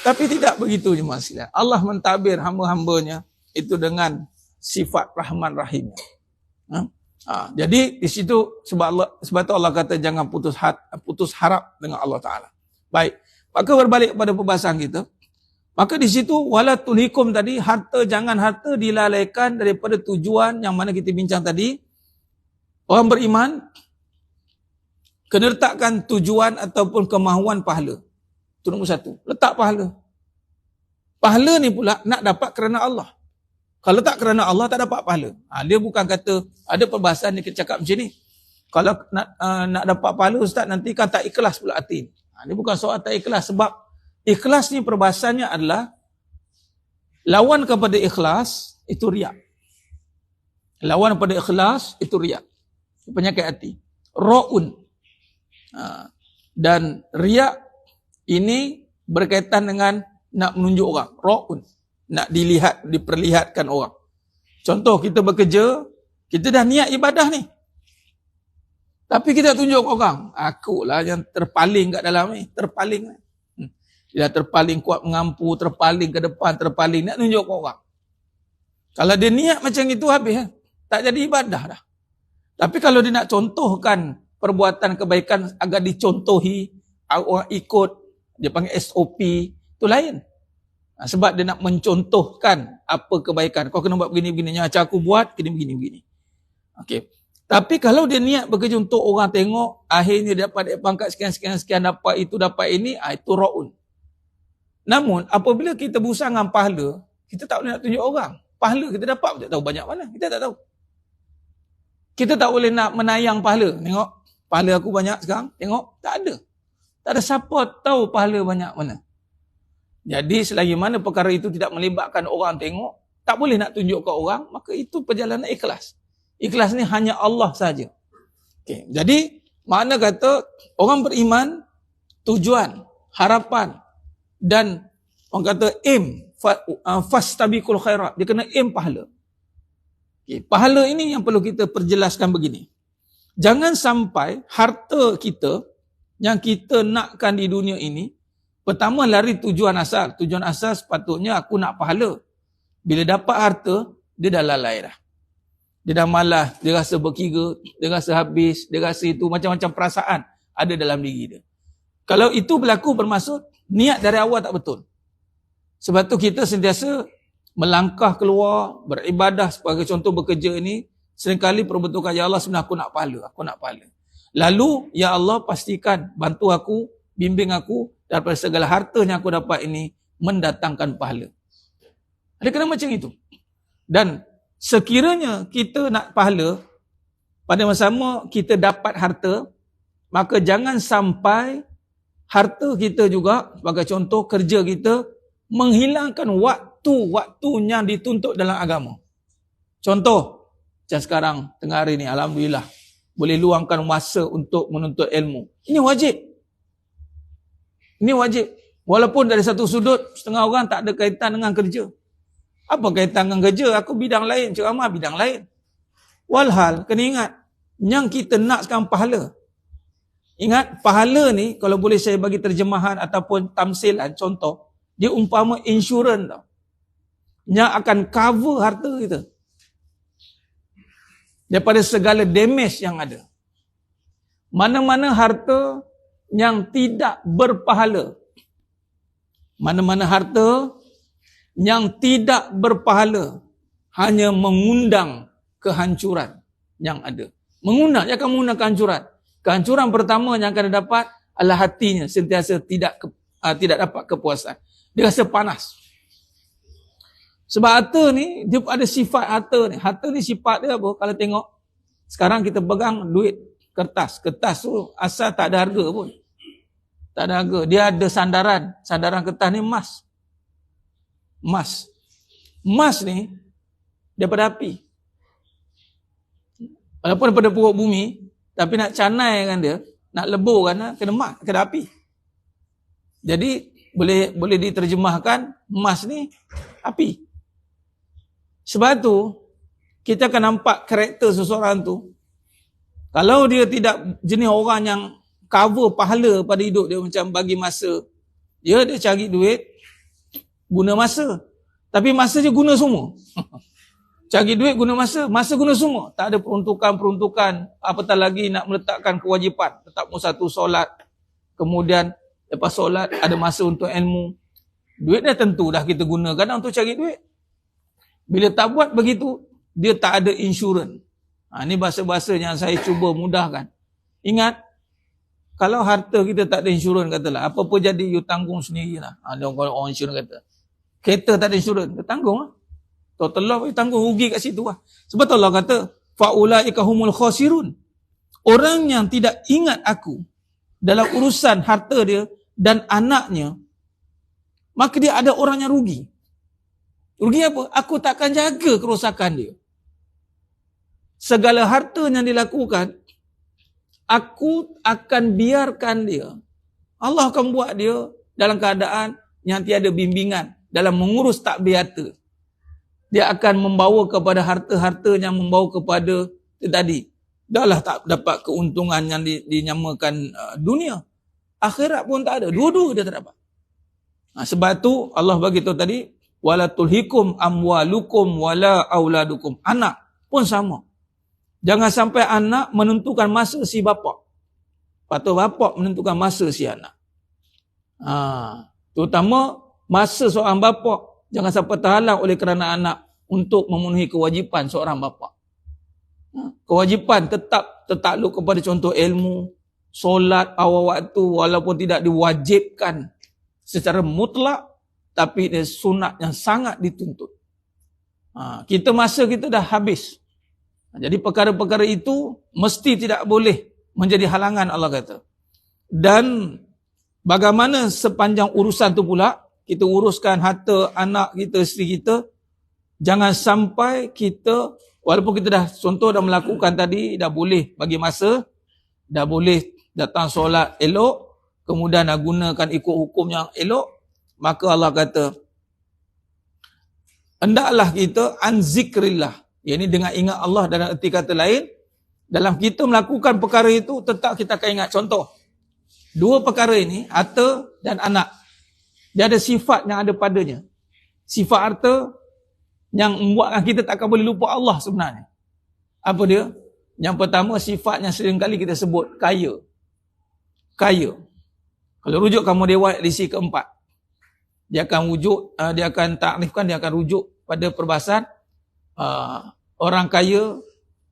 Tapi tidak begitu je masalah. Allah mentadbir hamba-hambanya itu dengan sifat Rahman Rahim. Jadi di situ sebab itu Allah kata jangan putus harap dengan Allah Ta'ala. Baik. Maka berbalik pada perbahasan kita. Maka di situ wala tulhikum tadi, jangan harta dilalaikan daripada tujuan yang mana kita bincang tadi. Orang beriman kena letakkan tujuan ataupun kemahuan pahala. Itu nombor satu. Letak pahala. Pahala ni pula nak dapat kerana Allah. Kalau tak kerana Allah tak dapat pahala. Dia bukan kata, ada perbahasan dia cakap macam ni. Kalau nak dapat pahala ustaz, nanti kan tak ikhlas pula hati. Ini bukan soal tak ikhlas, sebab ikhlas ni perbahasannya adalah lawan kepada ikhlas itu riak. Lawan kepada ikhlas itu riak. Penyakit hati. Ra'un. Dan riak ini berkaitan dengan nak menunjuk orang. Ra'un. Nak diperlihatkan orang. Contoh kita bekerja, kita dah niat ibadah ni. Tapi kita tunjuk orang. Akulah yang terpaling kat dalam ni. Terpaling ni. Dia terpaling kuat mengampu, terpaling ke depan, terpaling. Nak tunjuk orang. Kalau dia niat macam itu habis. Tak jadi ibadah dah. Tapi kalau dia nak contohkan perbuatan kebaikan agar dicontohi, orang ikut, dia panggil SOP, itu lain. Sebab dia nak mencontohkan apa kebaikan. Kau kena buat begini-begini, macam aku buat, begini-begini. Okey. Tapi kalau dia niat bekerja untuk orang tengok, akhirnya dia dapat pangkat sekian-sekian, dapat itu, dapat ini, itu ra'un. Namun, apabila kita berusaha dengan pahala, kita tak boleh nak tunjuk orang. Pahala kita dapat, kita tak tahu banyak mana. Kita tak tahu. Kita tak boleh nak menayang pahala. Tengok, pahala aku banyak sekarang. Tengok, tak ada. Tak ada siapa tahu pahala banyak mana. Jadi, selagi mana perkara itu tidak melibatkan orang tengok, tak boleh nak tunjuk ke orang, maka itu perjalanan ikhlas. Ikhlas ni hanya Allah saja. Okay. Jadi, makna kata, orang beriman, tujuan, harapan, dan orang kata aim, fastabiqul khairat. Dia kena aim pahala. Okay. Pahala ini yang perlu kita perjelaskan begini. Jangan sampai harta kita yang kita nakkan di dunia ini, pertama lari tujuan asal. Tujuan asal sepatutnya aku nak pahala. Bila dapat harta, dia dah lalai dah. Dia dah malas, dia rasa berkira, dia rasa habis, dia rasa itu macam-macam perasaan ada dalam diri dia. Kalau itu berlaku bermaksud niat dari awal tak betul. Sebab tu kita sentiasa melangkah keluar, beribadah sebagai contoh bekerja ini, seringkali perbetulkan, ya Allah sebenarnya aku nak pahala, aku nak pahala. Lalu, ya Allah pastikan, bantu aku, bimbing aku, daripada segala harta yang aku dapat ini, mendatangkan pahala. Ada kena macam itu. Dan sekiranya kita nak pahala, pada masa sama kita dapat harta, maka jangan sampai harta kita juga, sebagai contoh kerja kita, menghilangkan waktu yang dituntut dalam agama. Contoh, macam sekarang, tengah hari ni, Alhamdulillah, boleh luangkan masa untuk menuntut ilmu. Ini wajib. Ini wajib. Walaupun dari satu sudut, setengah orang tak ada kaitan dengan kerja. Apa kaitan dengan kerja? Aku bidang lain, ceramah bidang lain. Walhal, kena ingat, yang kita nak sekarang pahala. Ingat, pahala ni, kalau boleh saya bagi terjemahan ataupun tamsilan, contoh, dia umpama insurans tau. Yang akan cover harta kita. Daripada segala damage yang ada. Mana-mana harta yang tidak berpahala. Mana-mana harta yang tidak berpahala. Hanya mengundang kehancuran yang ada. Mengundang, dia akan mengundang kehancuran. Kehancuran pertama yang akan dapat adalah hatinya sentiasa tidak dapat kepuasan. Dia rasa panas. Sebab harta ni, dia ada sifat harta ni. Harta ni sifat dia apa? Kalau tengok, sekarang kita pegang duit kertas. Kertas tu asal tak ada harga pun. Tak ada harga. Dia ada sandaran. Sandaran kertas ni emas. Emas. Emas ni, daripada api. Walaupun daripada perut bumi, tapi nak canaikan dia, nak leburkan, kena emas, kena api. Jadi, boleh diterjemahkan, emas ni, api. Sebab tu, kita akan nampak karakter seseorang tu, kalau dia tidak jenis orang yang cover pahala pada hidup dia, macam bagi masa, dia cari duit, guna masa. Tapi masa je guna semua. Cari duit guna masa guna semua. Tak ada peruntukan, apatah lagi nak meletakkan kewajipan. Tetap satu solat, kemudian lepas solat ada masa untuk ilmu. Duit dah tentu dah kita gunakan untuk cari duit. Bila tak buat begitu, dia tak ada insurans. Ini bahasa-bahasa yang saya cuba mudahkan. Ingat, kalau harta kita tak ada insurans, katalah, apa-apa jadi, you tanggung sendirilah. Ada orang insurans kata. Kereta tak ada insurans, dia tanggung lah. Total loss, tanggung rugi kat situ lah. Sebab Allah kata, fa'ulaika humul khasirun. Orang yang tidak ingat aku dalam urusan harta dia dan anaknya, maka dia ada orang yang rugi. Rugi apa? Aku tak akan jaga kerosakan dia. Segala harta yang dilakukan, aku akan biarkan dia. Allah akan buat dia dalam keadaan yang tiada bimbingan dalam mengurus takbir harta. Dia akan membawa kepada harta-harta yang membawa kepada tadi. Dahlah tak dapat keuntungan yang dinyamakan dunia. Akhirat pun tak ada. Dua-dua dia tak dapat. Sebab tu Allah bagi tahu tadi, wala tulhikum amwalukum wala auladukum. Anak pun sama. Jangan sampai anak menentukan masa si bapa. Patut bapa menentukan masa si anak. Terutama masa seorang bapa jangan sampai terhalang oleh kerana anak untuk memenuhi kewajipan seorang bapa. Kewajipan tetap tertakluk kepada contoh ilmu, solat awal waktu walaupun tidak diwajibkan secara mutlak, tapi dia sunat yang sangat dituntut. Kita masa kita dah habis. Jadi perkara-perkara itu mesti tidak boleh menjadi halangan, Allah kata. Dan bagaimana sepanjang urusan tu pula, kita uruskan harta anak kita, isteri kita, jangan sampai kita, walaupun kita dah contoh dah melakukan tadi, dah boleh bagi masa, dah boleh datang solat elok, kemudian dah gunakan ikut hukum yang elok, maka Allah kata, hendaklah kita an zikrillah, iaitu dengan ingat Allah. Dalam erti kata lain, dalam kita melakukan perkara itu, tetap kita akan ingat. Contoh, dua perkara ini, harta dan anak, dia ada sifat yang ada padanya. Sifat harta yang membuatkan kita tak akan boleh lupa Allah sebenarnya. Apa dia? Yang pertama, sifat yang seringkali kita sebut, kaya. Kaya. Kalau rujuk kamu dewa edisi keempat, dia akan wujud, dia akan takrifkan, dia akan rujuk pada perbahasan orang kaya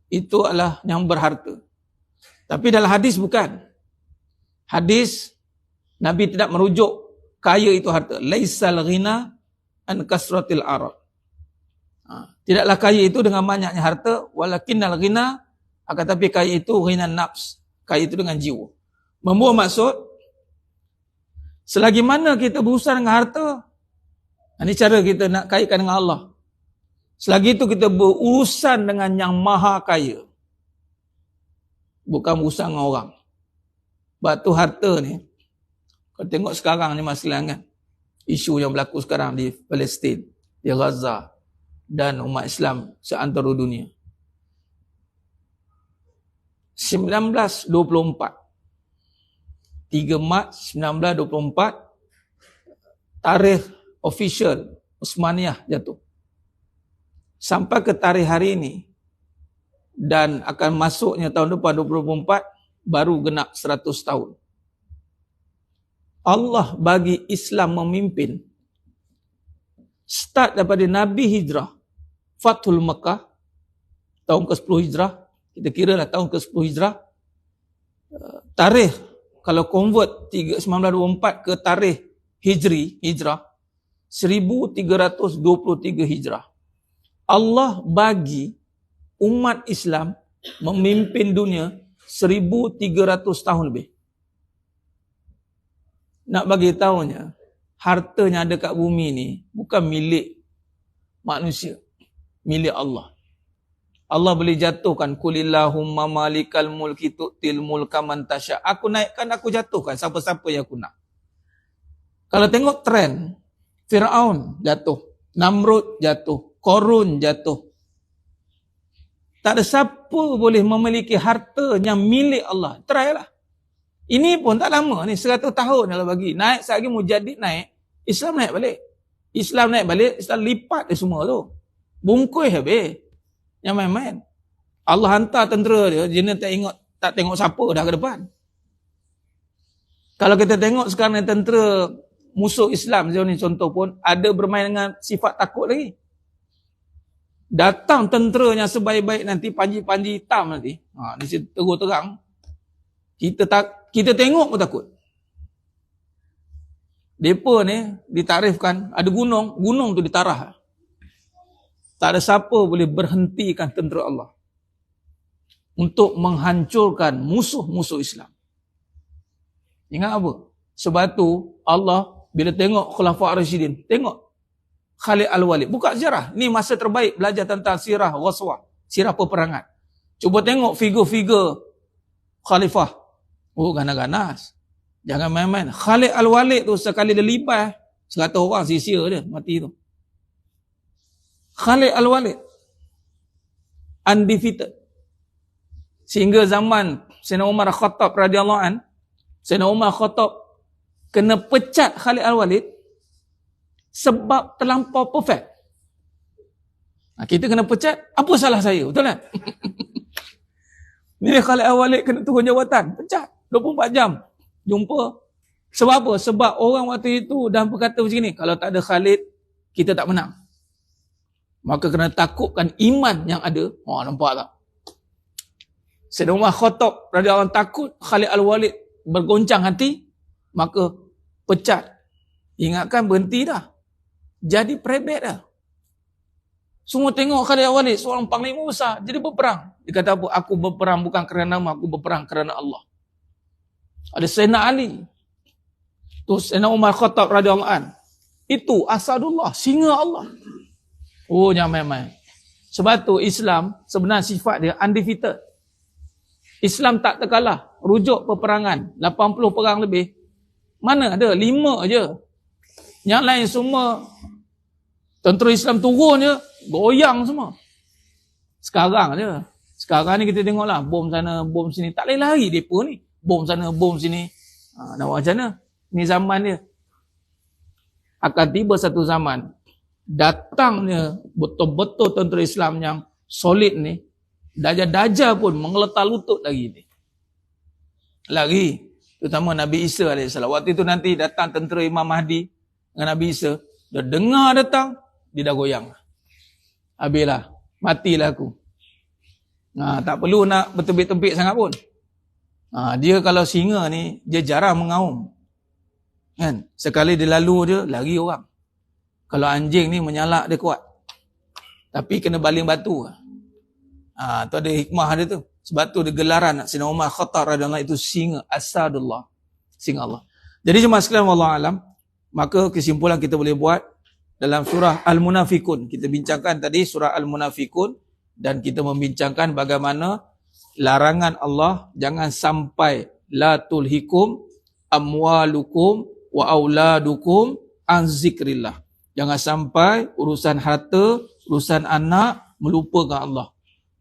itu adalah yang berharta. Tapi dalam hadis bukan. Hadis Nabi tidak merujuk kaya itu harta. Laisal ghina an kasratil arad. Tidaklah kaya itu dengan banyaknya harta, walakinnal ghina, akan tapi kaya itu ghinan nafs. Kaya itu dengan jiwa. Membuat maksud, selagi mana kita berusaha dengan harta, ini cara kita nak kaitkan dengan Allah. Selagi itu kita berurusan dengan yang maha kaya. Bukan berurusan dengan orang. Sebab tu harta ni, kalau tengok sekarang ni masalah kan, isu yang berlaku sekarang di Palestin, di Gaza, dan umat Islam seantero dunia. 1924, 3 Mac 1924, tarikh official Uthmaniyah jatuh. Sampai ke tarikh hari ini, dan akan masuknya tahun depan 2024, baru genap 100 tahun. Allah bagi Islam memimpin. Start daripada Nabi Hijrah, Fathul Makkah, tahun ke-10 Hijrah, kita kira lah tahun ke-10 Hijrah, tarikh, kalau convert 1924 ke tarikh Hijrah, 1323 Hijrah. Allah bagi umat Islam memimpin dunia 1300 tahun lebih. Nak bagi tahunya, harta yang ada kat bumi ni bukan milik manusia, milik Allah. Allah boleh jatuhkan, kulillahumma malikal mulki tu'til mulka man tasya. Aku naikkan, aku jatuhkan siapa-siapa yang aku nak. Kalau tengok trend, Firaun jatuh, Namrud jatuh, Korun jatuh. Tak ada siapa boleh memiliki harta yang milik Allah. Try lah. Ini pun tak lama ni, 100 tahun kalau bagi. Naik sekali Mujadid naik, Islam naik balik. Islam lipat dia semua tu. Bungkus habis. Yang main-main. Allah hantar tentera dia, dia tak tengok siapa dah ke depan. Kalau kita tengok sekarang tentera musuh Islam, ni contoh pun, ada bermain dengan sifat takut lagi. Datang tentera yang sebaik-baik nanti, panji-panji hitam nanti. Di situ terang. Kita tengok pun takut. Depa ni ditarifkan, ada gunung tu ditarah. Tak ada siapa boleh berhentikan tentera Allah untuk menghancurkan musuh-musuh Islam. Ingat apa? Sebab tu Allah bila tengok Khulafa' Ar-Rasyidin, tengok Khalid Al-Walid. Buka sejarah. Ni masa terbaik belajar tentang sirah ghazwah, sirah peperangan. Cuba tengok figure-figure khalifah. Oh, ganas-ganas. Jangan main-main. Khalid Al-Walid tu sekali dia lipas 100 orang sia-sia dia mati tu. Khalid Al-Walid undefeated. Sehingga zaman Sayyidina Umar Khattab radhiyallahu an, Sayyidina Umar Khattab kena pecat Khalid Al-Walid sebab terlampau perfect. Kita kena pecat, apa salah saya? Betul kan? Ni Khalid Al-Walid kena turun jawatan, pecat 24 jam. Jumpa. Sebab apa? Sebab orang waktu itu dah berkata macam ni, kalau tak ada Khalid, kita tak menang. Maka kena takutkan iman yang ada. Nampak tak? Sayyidina Umar Khattab radhiyallahu anhu takut Khalid Al-Walid bergoncang hati, maka pecat. Ingatkan berhenti dah. Jadi prebet dah. Semua tengok Khalid Al-Walid, seorang panglima besar, jadi berperang. Dia kata apa? Aku berperang bukan kerana nama, aku berperang kerana Allah. Ada Sayyidina Ali. Tu Sayyidina Umar Khattab radhiyallahu anhu. Itu Asadullah, singa Allah. Oh, jangan main-main. Sebab tu Islam sebenarnya sifat dia undefeated. Islam tak terkalah. Rujuk peperangan 80 perang lebih. Mana ada 5 je. Yang lain semua tentera Islam turun je, goyang semua. Sekarang je. Sekarang ni kita tengoklah, bom sana, bom sini. Tak boleh lari mereka ni. Bom sana, bom sini. Nak buat macam mana? Ni zaman dia. Akan tiba satu zaman, datangnya betul-betul tentera Islam yang solid ni, Dajjal pun mengeletar lutut lagi ni. Lagi. Terutama Nabi Isa AS. Waktu itu nanti datang tentera Imam Mahdi dengan Nabi Isa. Dia dengar datang, dia dah goyang. Habislah. Matilah aku. Tak perlu nak bertempik-tempik sangat pun. Dia kalau singa ni, dia jarang mengaum. Kan? Sekali dia lalu je, lari orang. Kalau anjing ni menyalak dia kuat. Tapi kena baling batu. Tu ada hikmah dia tu. Sebab tu dia gelaran Sayyidina Umar Khattab radhiyallahu anhu itu singa Asadullah. Singa Allah. Jadi jemaah sekalian wallahu alam, maka kesimpulan kita boleh buat dalam surah Al-Munafikun. Kita bincangkan tadi surah Al-Munafikun dan kita membincangkan bagaimana larangan Allah jangan sampai la tulhikum amwalukum wa auladukum an zikrillah. Jangan sampai urusan harta, urusan anak melupakan Allah.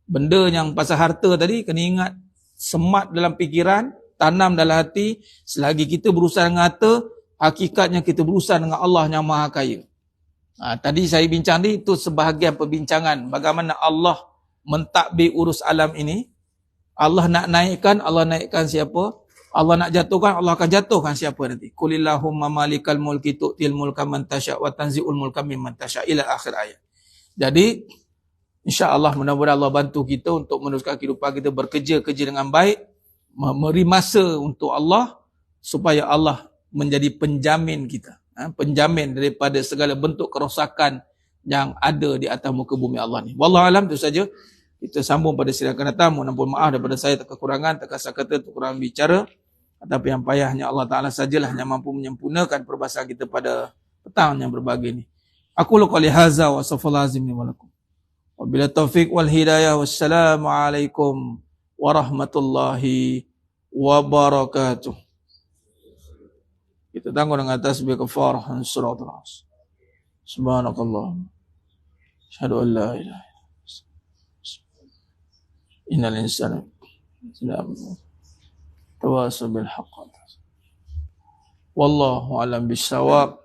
Benda yang pasal harta tadi kena ingat, semat dalam fikiran, tanam dalam hati. Selagi kita berurusan dengan harta, hakikatnya kita berurusan dengan Allah yang Maha Kaya. Tadi saya bincang ni, itu sebahagian perbincangan bagaimana Allah mentadbir urus alam ini. Allah nak naikkan, Allah naikkan siapa? Allah nak jatuhkan, Allah akan jatuhkan siapa nanti. Qulillahumma malikal mulki tu'til mulka man tasya' wa tanzi'ul mulka mimman tasya' ila akhir ayat. Jadi insya-Allah mudah-mudahan Allah bantu kita untuk meneruskan kehidupan kita bekerja dengan baik, memberi masa untuk Allah supaya Allah menjadi penjamin kita, penjamin daripada segala bentuk kerosakan yang ada di atas muka bumi Allah ni. Wallahu alam, itu saja. Kita sambung pada siri akan datang. Mohon ampun maaf daripada saya kekurangan, terkasar kata, kekurangan bicara. Tetapi yang payahnya Allah Ta'ala sajalah yang mampu menyempurnakan perbahasan kita pada petang yang berbahagia ini. Aku qali hadza wa astaghfirullah azim li wa lakum. Wabila taufiq wal hidayah. Wassalamualaikum warahmatullahi wabarakatuh. Kita tangguh dengan tasbih kafarah dan suratul Asr. Subhanakallah. Asyhadu an la ilaha illallah. Innal insana tawasaw bil haqq. Wallahu a'lam bissawab.